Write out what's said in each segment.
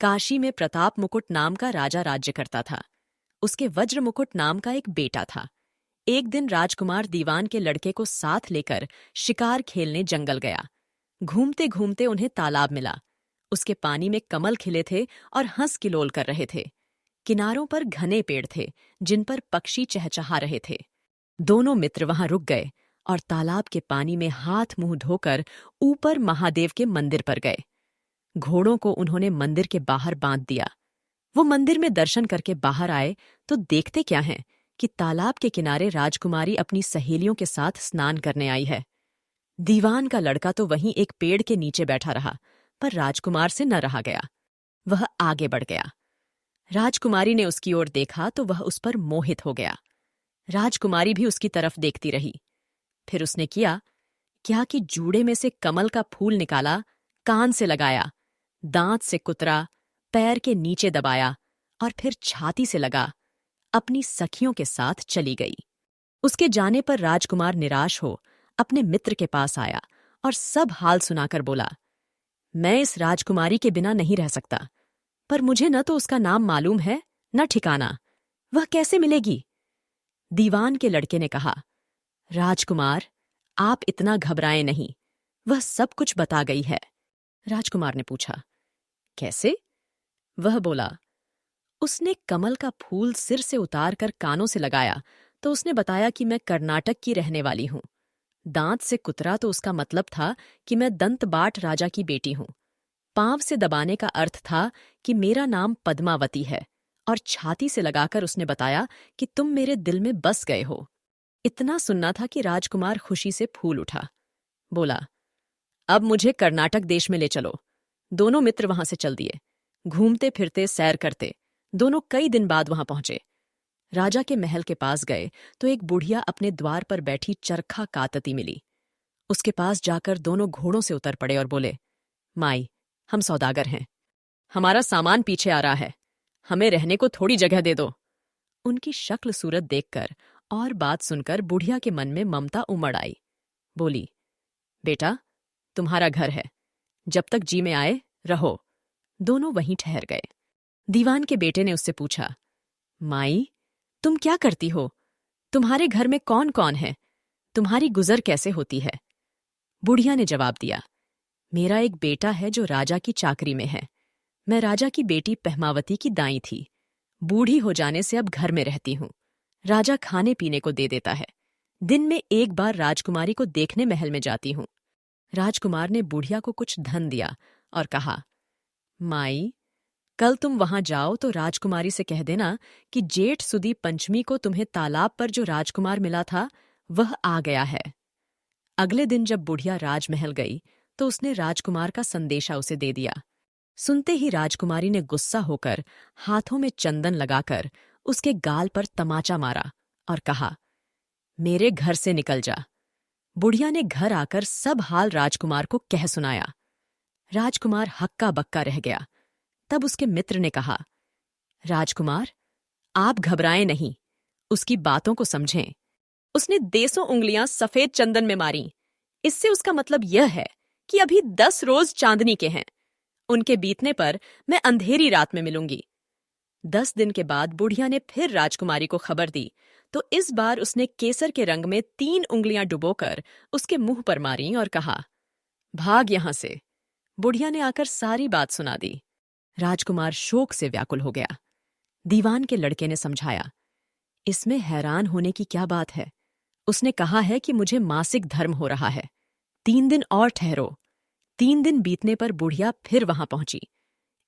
काशी में प्रताप मुकुट नाम का राजा राज्य करता था। उसके वज्र मुकुट नाम का एक बेटा था। एक दिन राजकुमार दीवान के लड़के को साथ लेकर शिकार खेलने जंगल गया। घूमते घूमते उन्हें तालाब मिला। उसके पानी में कमल खिले थे और हंस किलोल कर रहे थे। किनारों पर घने पेड़ थे जिन पर पक्षी चहचहा रहे थे। दोनों मित्र वहां रुक गए और तालाब के पानी में हाथ मुंह धोकर ऊपर महादेव के मंदिर पर गए। घोड़ों को उन्होंने मंदिर के बाहर बांध दिया। वो मंदिर में दर्शन करके बाहर आए तो देखते क्या हैं कि तालाब के किनारे राजकुमारी अपनी सहेलियों के साथ स्नान करने आई है। दीवान का लड़का तो वहीं एक पेड़ के नीचे बैठा रहा, पर राजकुमार से न रहा गया। वह आगे बढ़ गया। राजकुमारी ने उसकी ओर देखा तो वह उस पर मोहित हो गया। राजकुमारी भी उसकी तरफ देखती रही। फिर उसने क्या कि जूड़े में से कमल का फूल निकाला, कान से लगाया, दांत से कुतरा, पैर के नीचे दबाया और फिर छाती से लगा अपनी सखियों के साथ चली गई। उसके जाने पर राजकुमार निराश हो अपने मित्र के पास आया और सब हाल सुनाकर बोला, मैं इस राजकुमारी के बिना नहीं रह सकता, पर मुझे न तो उसका नाम मालूम है न ठिकाना। वह कैसे मिलेगी? दीवान के लड़के ने कहा, राजकुमार, आप इतना घबराएं नहीं, वह सब कुछ बता गई है। राजकुमार ने पूछा, कैसे? वह बोला, उसने कमल का फूल सिर से उतारकर कानों से लगाया तो उसने बताया कि मैं कर्नाटक की रहने वाली हूं। दांत से कुतरा तो उसका मतलब था कि मैं दंतबाट राजा की बेटी हूं। पांव से दबाने का अर्थ था कि मेरा नाम पद्मावती है, और छाती से लगाकर उसने बताया कि तुम मेरे दिल में बस गए हो। इतना सुनना था कि राजकुमार खुशी से फूल उठा। बोला, अब मुझे कर्नाटक देश में ले चलो। दोनों मित्र वहां से चल दिए। घूमते फिरते सैर करते दोनों कई दिन बाद वहां पहुंचे। राजा के महल के पास गए तो एक बुढ़िया अपने द्वार पर बैठी चरखा कातती मिली। उसके पास जाकर दोनों घोड़ों से उतर पड़े और बोले, माई, हम सौदागर हैं, हमारा सामान पीछे आ रहा है, हमें रहने को थोड़ी जगह दे दो। उनकी शक्ल सूरत देखकर और बात सुनकर बुढ़िया के मन में ममता उमड़ आई। बोली, बेटा, तुम्हारा घर है, जब तक जी में आए रहो। दोनों वहीं ठहर गए। दीवान के बेटे ने उससे पूछा, माई, तुम क्या करती हो? तुम्हारे घर में कौन कौन है? तुम्हारी गुजर कैसे होती है? बुढ़िया ने जवाब दिया, मेरा एक बेटा है जो राजा की चाकरी में है। मैं राजा की बेटी पहमावती की दाई थी। बूढ़ी हो जाने से अब घर में रहती हूं। राजा खाने पीने को दे देता है। दिन में एक बार राजकुमारी को देखने महल में जाती हूं। राजकुमार ने बुढ़िया को कुछ धन दिया और कहा, माई, कल तुम वहां जाओ तो राजकुमारी से कह देना कि जेठ सुदी पंचमी को तुम्हें तालाब पर जो राजकुमार मिला था वह आ गया है। अगले दिन जब बुढ़िया राजमहल गई तो उसने राजकुमार का संदेशा उसे दे दिया। सुनते ही राजकुमारी ने गुस्सा होकर हाथों में चंदन लगाकर उसके गाल पर तमाचा मारा और कहा, मेरे घर से निकल जा। बुढ़िया ने घर आकर सब हाल राजकुमार को कह सुनाया। राजकुमार हक्का बक्का रह गया। तब उसके मित्र ने कहा, राजकुमार, आप घबराएं नहीं, उसकी बातों को समझें। उसने 100 उंगलियां सफेद चंदन में मारी। इससे उसका मतलब यह है कि अभी 10 रोज चांदनी के हैं। उनके बीतने पर मैं अंधेरी रात में मिलूंगी। 10 दिन के बाद बुढ़िया ने फिर राजकुमारी को खबर दी तो इस बार उसने केसर के रंग में 3 उंगलियां डुबोकर उसके मुंह पर मारी और कहा, भाग यहां से। बुढ़िया ने आकर सारी बात सुना दी। राजकुमार शोक से व्याकुल हो गया। दीवान के लड़के ने समझाया, इसमें हैरान होने की क्या बात है? उसने कहा है कि मुझे मासिक धर्म हो रहा है। 3 दिन और ठहरो। 3 दिन बीतने पर बुढ़िया फिर वहां पहुंची।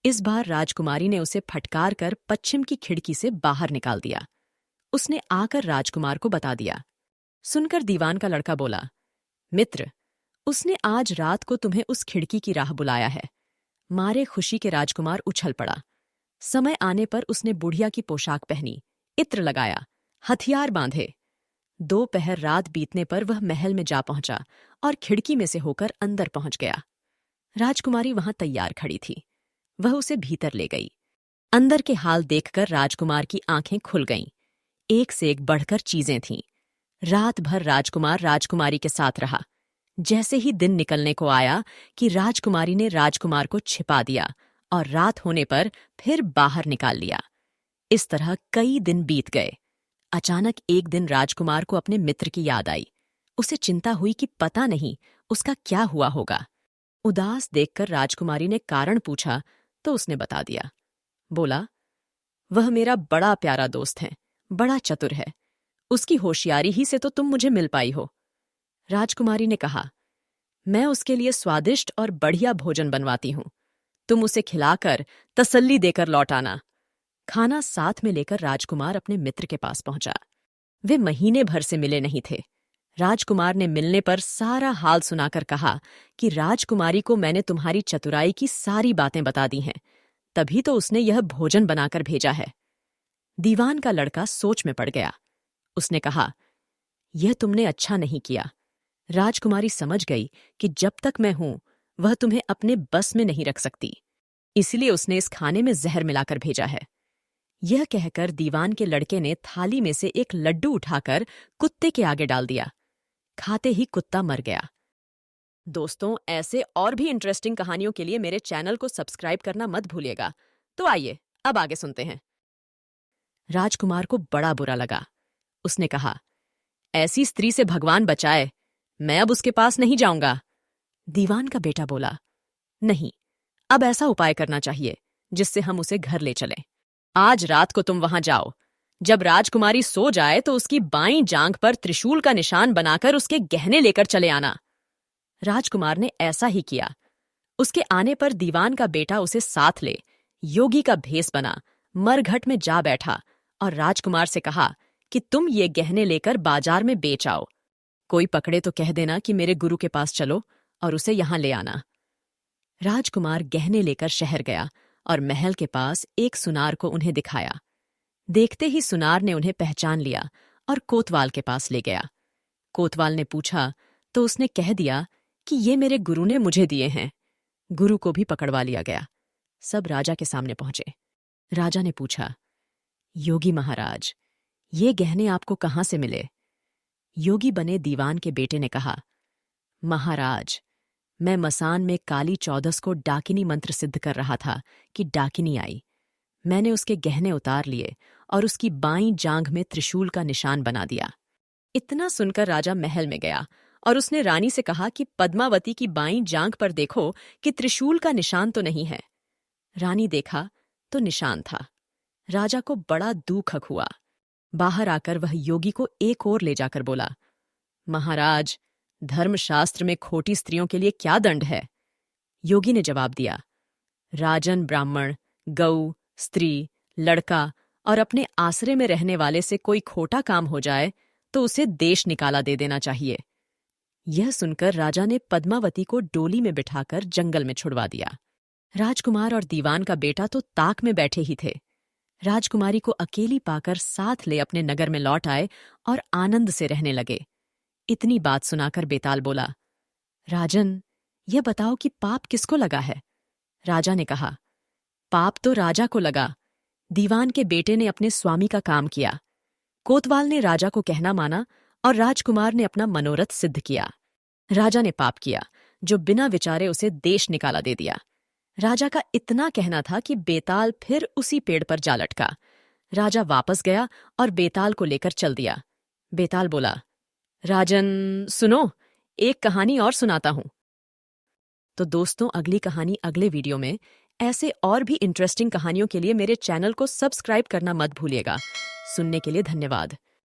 इस बार राजकुमारी ने उसे फटकार कर पश्चिम की खिड़की से बाहर निकाल दिया। उसने आकर राजकुमार को बता दिया। सुनकर दीवान का लड़का बोला, मित्र, उसने आज रात को तुम्हें उस खिड़की की राह बुलाया है। मारे खुशी के राजकुमार उछल पड़ा। समय आने पर उसने बुढ़िया की पोशाक पहनी, इत्र लगाया, हथियार बांधे। 2 पहर रात बीतने पर वह महल में जा पहुंचा और खिड़की में से होकर अंदर पहुंच गया। राजकुमारी वहां तैयार खड़ी थी। वह उसे भीतर ले गई। अंदर के हाल देखकर राजकुमार की आंखें खुल गईं। एक से एक बढ़कर चीजें थीं। रात भर राजकुमार राजकुमारी के साथ रहा। जैसे ही दिन निकलने को आया कि राजकुमारी ने राजकुमार को छिपा दिया और रात होने पर फिर बाहर निकाल लिया। इस तरह कई दिन बीत गए। अचानक एक दिन राजकुमार को अपने मित्र की याद आई। उसे चिंता हुई कि पता नहीं उसका क्या हुआ होगा। उदास देखकर राजकुमारी ने कारण पूछा तो उसने बता दिया। बोला, वह मेरा बड़ा प्यारा दोस्त है, बड़ा चतुर है। उसकी होशियारी ही से तो तुम मुझे मिल पाई हो। राजकुमारी ने कहा, मैं उसके लिए स्वादिष्ट और बढ़िया भोजन बनवाती हूं। तुम उसे खिलाकर तसल्ली देकर लौट आना। खाना साथ में लेकर राजकुमार अपने मित्र के पास पहुंचा। वे महीने भर से मिले नहीं थे। राजकुमार ने मिलने पर सारा हाल सुनाकर कहा कि राजकुमारी को मैंने तुम्हारी चतुराई की सारी बातें बता दी हैं, तभी तो उसने यह भोजन बनाकर भेजा है। दीवान का लड़का सोच में पड़ गया। उसने कहा, यह तुमने अच्छा नहीं किया। राजकुमारी समझ गई कि जब तक मैं हूं वह तुम्हें अपने बस में नहीं रख सकती, इसलिए उसने इस खाने में जहर मिलाकर भेजा है। यह कहकर दीवान के लड़के ने थाली में से एक लड्डू उठाकर कुत्ते के आगे डाल दिया। खाते ही कुत्ता मर गया। दोस्तों, ऐसे और भी इंटरेस्टिंग कहानियों के लिए मेरे चैनल को सब्सक्राइब करना मत भूलिएगा। तो आइए अब आगे सुनते हैं। राजकुमार को बड़ा बुरा लगा। उसने कहा, ऐसी स्त्री से भगवान बचाए, मैं अब उसके पास नहीं जाऊंगा। दीवान का बेटा बोला, नहीं, अब ऐसा उपाय करना चाहिए जिससे हम उसे घर ले चलें। आज रात को तुम वहां जाओ। जब राजकुमारी सो जाए तो उसकी बाईं जांघ पर त्रिशूल का निशान बनाकर उसके गहने लेकर चले आना। राजकुमार ने ऐसा ही किया। उसके आने पर दीवान का बेटा उसे साथ ले योगी का भेष बना मरघट में जा बैठा और राजकुमार से कहा कि तुम ये गहने लेकर बाजार में बेच आओ। कोई पकड़े तो कह देना कि मेरे गुरु के पास चलो और उसे यहां ले आना। राजकुमार गहने लेकर शहर गया और महल के पास एक सुनार को उन्हें दिखाया। देखते ही सुनार ने उन्हें पहचान लिया और कोतवाल के पास ले गया। कोतवाल ने पूछा तो उसने कह दिया कि ये मेरे गुरु ने मुझे दिए हैं। गुरु को भी पकड़वा लिया गया। सब राजा के सामने पहुंचे। राजा ने पूछा, योगी महाराज, ये गहने आपको कहां से मिले? योगी बने दीवान के बेटे ने कहा, महाराज, मैं मसान में काली चौदस को डाकिनी मंत्र सिद्ध कर रहा था कि डाकिनी आई। मैंने उसके गहने उतार लिए और उसकी बाईं जांघ में त्रिशूल का निशान बना दिया। इतना सुनकर राजा महल में गया और उसने रानी से कहा कि पद्मावती की बाईं जांघ पर देखो कि त्रिशूल का निशान तो नहीं है। रानी देखा तो निशान था। राजा को बड़ा दुख हुआ। बाहर आकर वह योगी को एक ओर ले जाकर बोला, महाराज, धर्मशास्त्र में खोटी स्त्रियों के लिए क्या दंड है? योगी ने जवाब दिया, राजन, ब्राह्मण, गऊ, स्त्री, लड़का और अपने आसरे में रहने वाले से कोई खोटा काम हो जाए तो उसे देश निकाला दे देना चाहिए। यह सुनकर राजा ने पद्मावती को डोली में बिठाकर जंगल में छुड़वा दिया। राजकुमार और दीवान का बेटा तो ताक में बैठे ही थे। राजकुमारी को अकेली पाकर साथ ले अपने नगर में लौट आए और आनंद से रहने लगे। इतनी बात सुनाकर बेताल बोला, राजन, यह बताओ कि पाप किसको लगा है? राजा ने कहा, पाप तो राजा को लगा। दीवान के बेटे ने अपने स्वामी का काम किया। कोतवाल ने राजा को कहना माना और राजकुमार ने अपना मनोरथ सिद्ध किया। राजा ने पाप किया जो बिना विचारे उसे देश निकाला दे दिया। राजा का इतना कहना था कि बेताल फिर उसी पेड़ पर जा लटका। राजा वापस गया और बेताल को लेकर चल दिया। बेताल बोला, राजन सुनो, एक कहानी और सुनाता हूं। तो दोस्तों, अगली कहानी अगले वीडियो में। ऐसे और भी इंटरेस्टिंग कहानियों के लिए मेरे चैनल को सब्सक्राइब करना मत भूलिएगा। सुनने के लिए धन्यवाद।